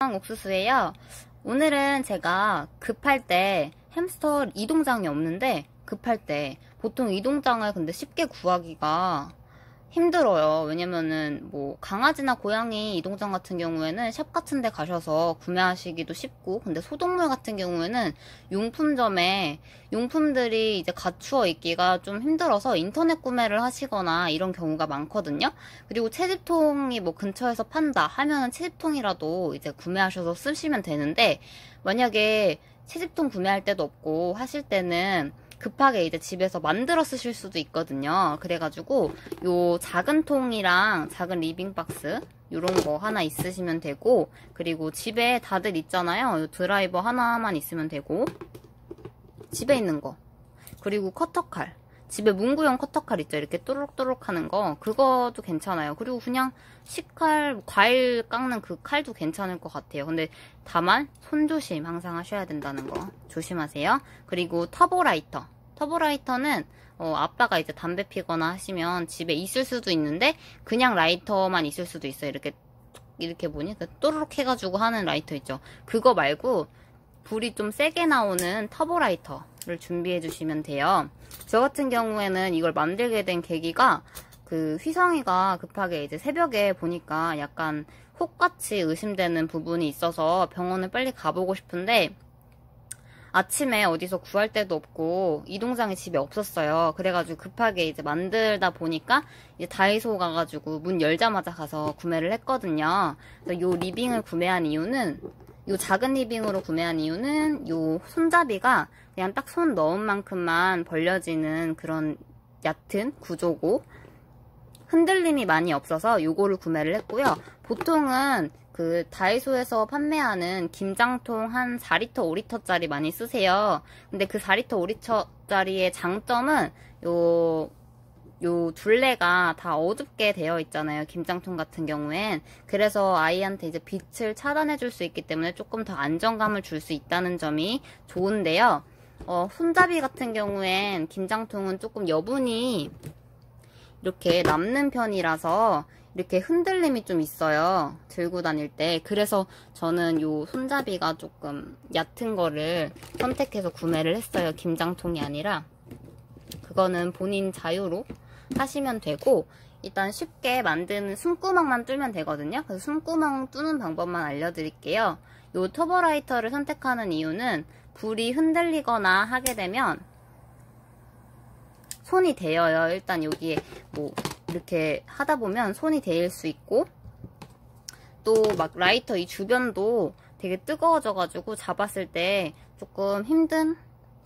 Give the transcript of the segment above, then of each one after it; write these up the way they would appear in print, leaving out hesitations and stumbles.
옥수수예요. 오늘은 제가 급할 때 햄스터 이동장이 없는데 급할 때 보통 이동장을 근데 쉽게 구하기가 힘들어요. 왜냐면은 뭐 강아지나 고양이 이동장 같은 경우에는 샵 같은 데 가셔서 구매하시기도 쉽고, 근데 소동물 같은 경우에는 용품점에 용품들이 이제 갖추어 있기가 좀 힘들어서 인터넷 구매를 하시거나 이런 경우가 많거든요. 그리고 채집통이 뭐 근처에서 판다 하면은 채집통이라도 이제 구매하셔서 쓰시면 되는데, 만약에 채집통 구매할 때도 없고 하실 때는 급하게 이제 집에서 만들어 쓰실 수도 있거든요. 그래가지고 요 작은 통이랑 작은 리빙박스 요런 거 하나 있으시면 되고, 그리고 집에 다들 있잖아요. 요 드라이버 하나만 있으면 되고, 집에 있는 거, 그리고 커터칼, 집에 문구용 커터칼 있죠. 이렇게 또록또록 하는 거, 그것도 괜찮아요. 그리고 그냥 식칼, 과일 깎는 그 칼도 괜찮을 것 같아요. 근데 다만 손조심 항상 하셔야 된다는 거 조심하세요. 그리고 터보라이터는 아빠가 이제 담배 피거나 하시면 집에 있을 수도 있는데 그냥 라이터만 있을 수도 있어요. 이렇게 뭐니? 또르륵 해가지고 하는 라이터 있죠. 그거 말고 불이 좀 세게 나오는 터보라이터를 준비해 주시면 돼요. 저 같은 경우에는 이걸 만들게 된 계기가, 그 휘성이가 급하게 이제 새벽에 보니까 약간 혹같이 의심되는 부분이 있어서 병원을 빨리 가보고 싶은데 아침에 어디서 구할 데도 없고 이동장이 집에 없었어요. 그래가지고 급하게 이제 만들다 보니까 이제 다이소 가가지고 문 열자마자 가서 구매를 했거든요. 그래서 요 리빙을 구매한 이유는, 요 작은 리빙으로 구매한 이유는 요 손잡이가 그냥 딱 손 넣은 만큼만 벌려지는 그런 얕은 구조고 흔들림이 많이 없어서 요거를 구매를 했고요. 보통은 그 다이소에서 판매하는 김장통 한 4리터, 5리터짜리 많이 쓰세요. 근데 그 4리터, 5리터짜리의 장점은 요 둘레가 다 어둡게 되어 있잖아요. 김장통 같은 경우엔. 그래서 아이한테 이제 빛을 차단해 줄 수 있기 때문에 조금 더 안정감을 줄 수 있다는 점이 좋은데요. 손잡이 같은 경우엔 김장통은 조금 여분이 이렇게 남는 편이라서 이렇게 흔들림이 좀 있어요. 들고 다닐 때. 그래서 저는 요 손잡이가 조금 얕은 거를 선택해서 구매를 했어요. 김장통이 아니라. 그거는 본인 자유로 하시면 되고, 일단 쉽게 만드는 숨구멍만 뚫면 되거든요. 그래서 숨구멍 뚫는 방법만 알려드릴게요. 요 터보라이터를 선택하는 이유는 불이 흔들리거나 하게 되면 손이 데여요. 일단 여기에 뭐 이렇게 하다 보면 손이 데일 수 있고, 또 막 라이터 이 주변도 되게 뜨거워져가지고 잡았을 때 조금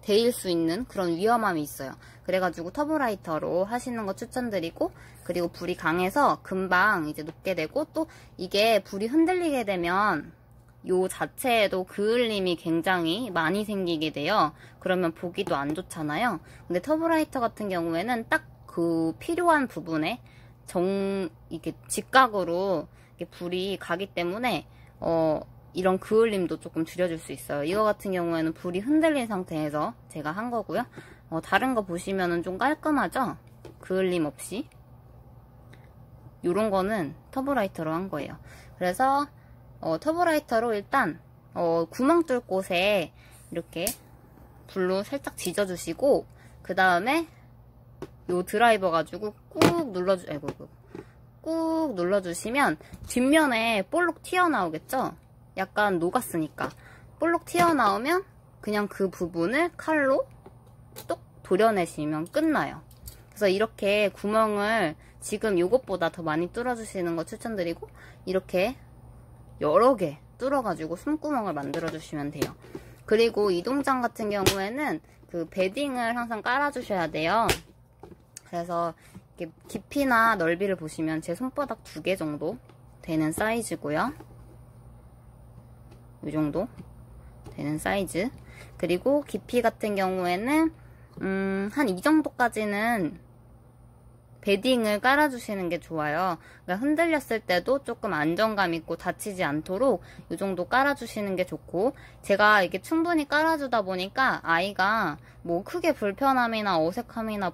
데일 수 있는 그런 위험함이 있어요. 그래가지고 터보라이터로 하시는 거 추천드리고, 그리고 불이 강해서 금방 이제 녹게 되고, 또 이게 불이 흔들리게 되면 요 자체에도 그을림이 굉장히 많이 생기게 돼요. 그러면 보기도 안 좋잖아요. 근데 터보라이터 같은 경우에는 딱 그 필요한 부분에 이게 직각으로 이렇게 불이 가기 때문에 이런 그을림도 조금 줄여줄 수 있어요. 이거 같은 경우에는 불이 흔들린 상태에서 제가 한 거고요. 다른 거 보시면은 좀 깔끔하죠? 그을림 없이. 요런 거는 터보라이터로 한 거예요. 그래서 터보라이터로 일단 구멍 뚫 곳에 이렇게 불로 살짝 지져주시고, 그 다음에 요 드라이버 가지고 꾹 눌러주시면 뒷면에 볼록 튀어나오겠죠? 약간 녹았으니까. 볼록 튀어나오면 그냥 그 부분을 칼로 똑 도려내시면 끝나요. 그래서 이렇게 구멍을 지금 요것보다 더 많이 뚫어주시는 거 추천드리고, 이렇게 여러 개 뚫어가지고 숨구멍을 만들어주시면 돼요. 그리고 이동장 같은 경우에는 그 베딩을 항상 깔아주셔야 돼요. 그래서 이렇게 깊이나 넓이를 보시면 제 손바닥 2개 정도 되는 사이즈고요. 이 정도 되는 사이즈. 그리고 깊이 같은 경우에는 한 이 정도까지는 베딩을 깔아주시는 게 좋아요. 그러니까 흔들렸을 때도 조금 안정감 있고 다치지 않도록 이 정도 깔아주시는 게 좋고, 제가 이게 충분히 깔아주다 보니까 아이가 뭐 크게 불편함이나 어색함이나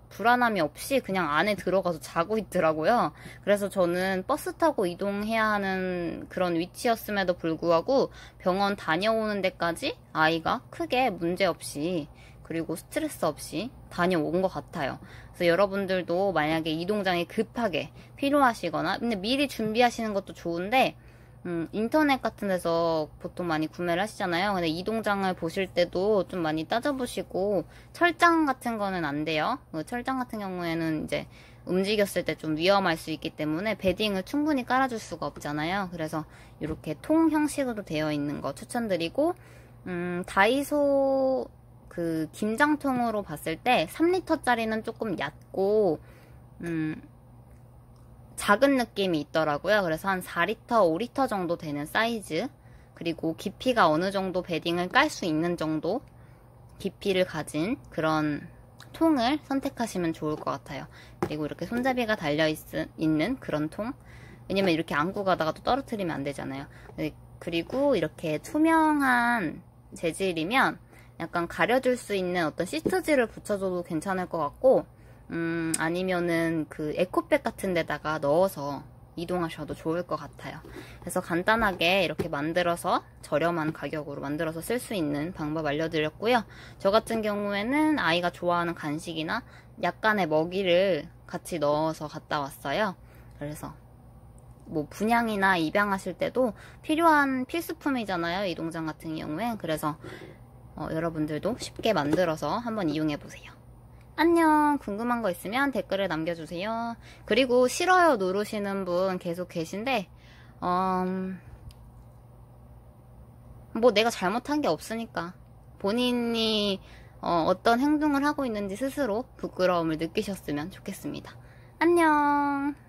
불안함이 없이 그냥 안에 들어가서 자고 있더라고요. 그래서 저는 버스 타고 이동해야 하는 그런 위치였음에도 불구하고 병원 다녀오는 데까지 아이가 크게 문제 없이, 그리고 스트레스 없이 다녀온 것 같아요. 그래서 여러분들도 만약에 이동장이 급하게 필요하시거나, 근데 미리 준비하시는 것도 좋은데, 인터넷 같은 데서 보통 많이 구매를 하시잖아요. 근데 이동장을 보실 때도 좀 많이 따져보시고, 철장 같은 거는 안 돼요. 철장 같은 경우에는 이제 움직였을 때 좀 위험할 수 있기 때문에 베딩을 충분히 깔아줄 수가 없잖아요. 그래서 이렇게 통 형식으로 되어 있는 거 추천드리고, 다이소 그 김장통으로 봤을 때 3리터짜리는 조금 얕고 작은 느낌이 있더라고요. 그래서 한 4리터, 5리터 정도 되는 사이즈, 그리고 깊이가 어느 정도 베딩을 깔 수 있는 정도 깊이를 가진 그런 통을 선택하시면 좋을 것 같아요. 그리고 이렇게 손잡이가 달려있는 그런 통, 왜냐면 이렇게 안고 가다가 또 떨어뜨리면 안 되잖아요. 그리고 이렇게 투명한 재질이면 약간 가려줄 수 있는 어떤 시트지를 붙여줘도 괜찮을 것 같고, 아니면은 그 에코백 같은 데다가 넣어서 이동하셔도 좋을 것 같아요. 그래서 간단하게 이렇게 만들어서 저렴한 가격으로 만들어서 쓸 수 있는 방법 알려드렸고요. 저 같은 경우에는 아이가 좋아하는 간식이나 약간의 먹이를 같이 넣어서 갔다 왔어요. 그래서 뭐 분양이나 입양하실 때도 필요한 필수품이잖아요, 이동장 같은 경우에. 그래서 여러분들도 쉽게 만들어서 한번 이용해보세요. 안녕. 궁금한 거 있으면 댓글을 남겨주세요. 그리고 싫어요 누르시는 분 계속 계신데, 뭐 내가 잘못한 게 없으니까 본인이 어떤 행동을 하고 있는지 스스로 부끄러움을 느끼셨으면 좋겠습니다. 안녕.